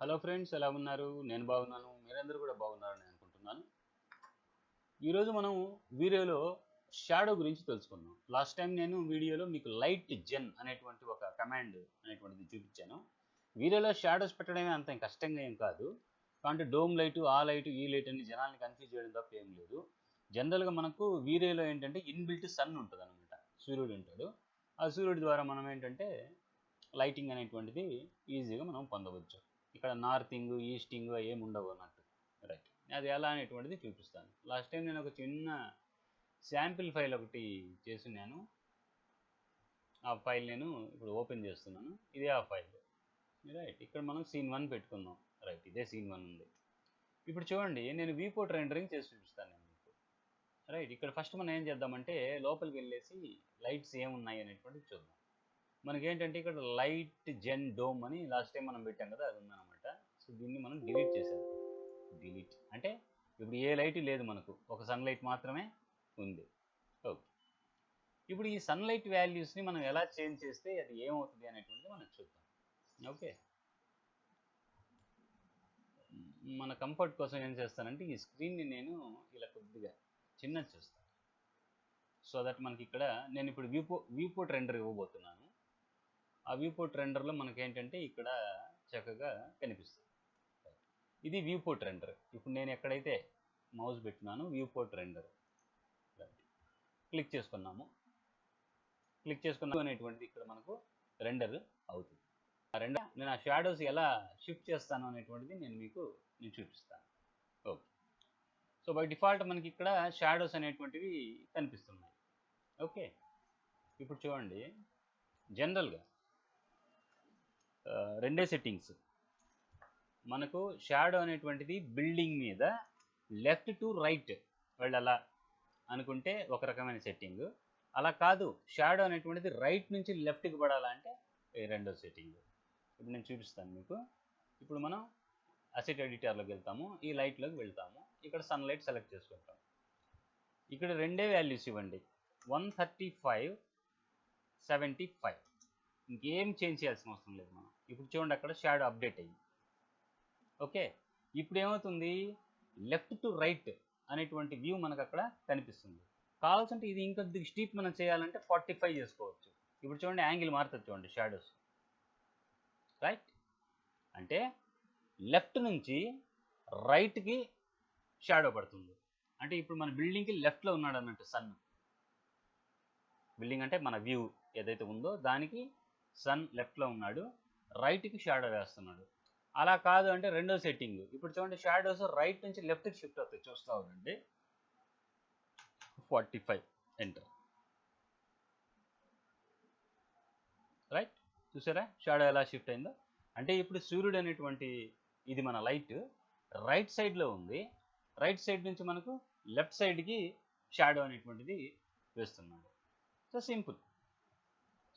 Hello friends, ఎలా ఉన్నారు? నేను బాగున్నాను. మీరందరూ కూడా బాగున్నారని అనుకుంటున్నాను. ఈరోజు మనం వీడియోలో షాడో గురించి తెలుసుకుందాం. లాస్ట్ టైం నేను వీడియోలో మీకు లైట్ జెన్ అనేటువంటి ఒక కమాండ్ అనేటువంటిది చూపించాను. వీడియోలో షాడోస్ పెట్టడమే అంత కష్టంగా ఏం కాదు. అంటే డోమ్ లైట్, ఆ లైట్, ఈ లైట్ అని జనాల్ని కన్ఫ్యూజ్ చేయడం తప్ప ఏం లేదు. జనరల్గా మనకు వీడియోలో ఏంటంటే ఇన్బిల్ట్ సన్ ఉంటుంది అనమాట. సూర్యుడు ఉంటాడు. ఆ సూర్యుడి ద్వారా మనం ఏంటంటే లైటింగ్ అనేటువంటిది ఈజీగా మనం పొందవచ్చు. ఇక్కడ నార్తింగ్, ఈస్టింగ్ ఏమి ఉండవు అన్నట్టు. రైట్, అది ఎలా అనేటువంటిది చూపిస్తాను. లాస్ట్ టైం నేను ఒక చిన్న శాంపిల్ ఫైల్ ఒకటి చేస్తున్నాను. ఆ ఫైల్ నేను ఇప్పుడు ఓపెన్ చేస్తున్నాను. ఇదే ఆ ఫైల్. రైట్, ఇక్కడ మనం సీన్ 1 పెట్టుకుందాం. రైట్, ఇదే సీన్ 1 ఉంది. ఇప్పుడు చూడండి, నేను వీపోర్ట్ రెండరింగ్ చేసి చూపిస్తాను నేను మీకు. రైట్, ఇక్కడ ఫస్ట్ మనం ఏం చేద్దామంటే లోపలికి వెళ్ళేసి లైట్స్ ఏమున్నాయి అనేటువంటిది చూద్దాం. మనకేంటంటే ఇక్కడ లైట్ జెన్ డోమ్ అని లాస్ట్ టైం మనం పెట్టాం కదా, అది ఉందన్నమాట. సో దీన్ని మనం డిలీట్ చేసేద్దాం. డిలీట్ అంటే ఇప్పుడు ఏ లైట్ లేదు, మనకు ఒక సన్లైట్ మాత్రమే ఉంది. ఓకే, ఇప్పుడు ఈ సన్లైట్ వాల్యూస్ని మనం ఎలా చేంజ్ చేస్తే అది ఏమవుతుంది అనేటువంటిది మనం చూద్దాం. ఓకే, మన కంఫర్ట్ కోసం ఏం చేస్తానంటే ఈ స్క్రీన్ని నేను ఇలా కొద్దిగా చిన్నది చేస్తాను. సో దట్ మనకి ఇక్కడ నేను ఇప్పుడు వ్యూపోర్ట్ రెండర్ ఇవ్వబోతున్నాను. ఆ వ్యూపోర్ట్ రెండర్లో మనకేంటంటే ఇక్కడ చక్కగా కనిపిస్తుంది. ఇది వ్యూపోర్ట్ రెండర్. ఇప్పుడు నేను ఎక్కడైతే మౌస్ పెట్టినాను వ్యూపోర్ట్ రెండర్ క్లిక్ చేసుకున్నాము. క్లిక్ చేసుకున్నాము అనేటువంటిది ఇక్కడ మనకు రెండర్ అవుతుంది. ఆ రెండర్ నేను ఆ షాడోస్ ఎలా షిఫ్ట్ చేస్తాను అనేటువంటిది నేను చూపిస్తాను. ఓకే, సో బై డిఫాల్ట్ మనకి ఇక్కడ షాడోస్ అనేటువంటివి కనిపిస్తున్నాయి. ఓకే, ఇప్పుడు చూడండి, జనరల్గా రెండే సెట్టింగ్స్. మనకు షాడో అనేటువంటిది బిల్డింగ్ మీద లెఫ్ట్ టు రైట్ వెళ్ళాలా అనుకుంటే ఒక రకమైన సెట్టింగ్. అలా కాదు, షాడో అనేటువంటిది రైట్ నుంచి లెఫ్ట్కి పడాలంటే రెండో సెట్టింగ్. ఇప్పుడు నేను చూపిస్తాను మీకు. ఇప్పుడు మనం అసెట్ ఎడిటర్లోకి వెళ్తాము, ఈ లైట్లోకి వెళ్తాము. ఇక్కడ సన్లైట్ సెలెక్ట్ చేసుకుంటాం. ఇక్కడ రెండే వాల్యూస్ ఇవ్వండి, 135, 75. ఇంకేం చేంజ్ చేయాల్సిన అవసరం లేదు మనం. ఇప్పుడు చూడండి, అక్కడ షాడో అప్డేట్ అయ్యింది. ఓకే, ఇప్పుడు ఏమవుతుంది, లెఫ్ట్ టు రైట్ అనేటువంటి వ్యూ మనకు అక్కడ కనిపిస్తుంది. కావాల్సింటే ఇది ఇంకొద్దిగా స్టీప్ మనం చేయాలంటే 45 చేసుకోవచ్చు. ఇప్పుడు చూడండి, యాంగిల్ మారుతుంది చూడండి షాడోస్. రైట్, అంటే లెఫ్ట్ నుంచి రైట్కి షాడో పడుతుంది. అంటే ఇప్పుడు మన బిల్డింగ్కి లెఫ్ట్లో ఉన్నాడు అన్నట్టు సన్. బిల్డింగ్ అంటే మన వ్యూ ఏదైతే ఉందో దానికి సన్ లెఫ్ట్లో ఉన్నాడు, రైట్కి షాడో వేస్తున్నాడు. అలా కాదు అంటే రెండో సెట్టింగ్. ఇప్పుడు చూడండి, షాడోస్ రైట్ నుంచి లెఫ్ట్కి షిఫ్ట్ అవుతాయి. చూస్తూ ఉండండి, 45 ఎంటర్. రైట్, చూసారా షాడో ఎలా షిఫ్ట్ అయిందో. అంటే ఇప్పుడు సూర్యుడు అనేటువంటి ఇది మన లైట్ రైట్ సైడ్లో ఉంది. రైట్ సైడ్ నుంచి మనకు లెఫ్ట్ సైడ్కి షాడో అనేటువంటిది వేస్తున్నాడు. So simple.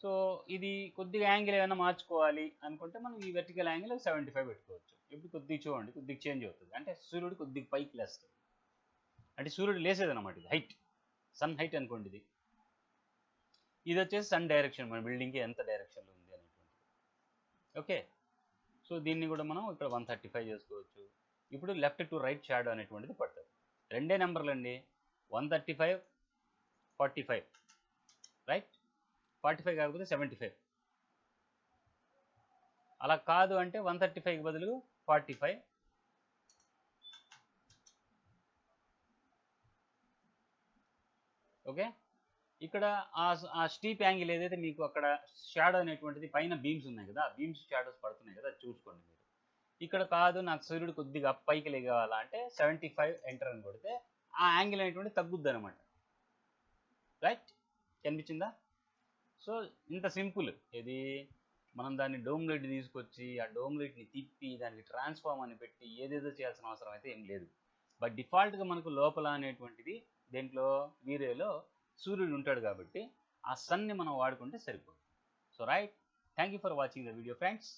సో ఇది కొద్దిగా యాంగిల్ ఏమైనా మార్చుకోవాలి అనుకుంటే మనం ఈ వెర్టికల్ యాంగిల్ 75 పెట్టుకోవచ్చు. ఇప్పుడు కొద్దిగా చూడండి, కొద్దిగా చేంజ్ అవుతుంది. అంటే సూర్యుడు కొద్దిగా పైకి లేస్తుంది. అంటే సూర్యుడు లేసేదన్నమాట. ఇది హైట్, సన్ హైట్ అనుకోండి. ఇది వచ్చేసి సన్ డైరెక్షన్, మన బిల్డింగ్కి ఎంత డైరెక్షన్లో ఉంది అనేటువంటిది. ఓకే, సో దీన్ని కూడా మనం ఇక్కడ 135 చేసుకోవచ్చు. ఇప్పుడు లెఫ్ట్ టు రైట్ షాడో అనేటువంటిది పడుతుంది. రెండే నెంబర్లు అండి, 135, 45. రైట్, 45 కాకపోతే 75. అలా కాదు అంటే 135కి బదులు 45. ఓకే, ఇక్కడ ఆ స్టీప్ యాంగిల్ ఏదైతే మీకు అక్కడ షాడో అనేటువంటిది పైన బీమ్స్ ఉన్నాయి కదా, బీమ్స్ షాడోస్ పడుతున్నాయి కదా, చూసుకోండి మీరు. ఇక్కడ కాదు, నాకు సూర్యుడు కొద్దిగా పైకి లేగాలా అంటే 75 ఎంటర్ అని కొడితే ఆ యాంగిల్ అనేటువంటి తగ్గుద్ది అనమాట. రైట్, కనిపించిందా? సో ఇంత సింపుల్. ఇది మనం దాన్ని డోమ్ లైట్ తీసుకొచ్చి ఆ డోమ్ లైట్ని తిప్పి దానికి ట్రాన్స్ఫార్మ్ అని పెట్టి ఏదేదో చేయాల్సిన అవసరం అయితే ఏం లేదు. బట్ డిఫాల్ట్గా మనకు లోపల అనేటువంటిది దేంట్లో వీడియోలో సూర్యుడు ఉంటాడు కాబట్టి ఆ సన్ని మనం వాడుకుంటే సరిపోతుంది. So right, thank you for watching the video friends.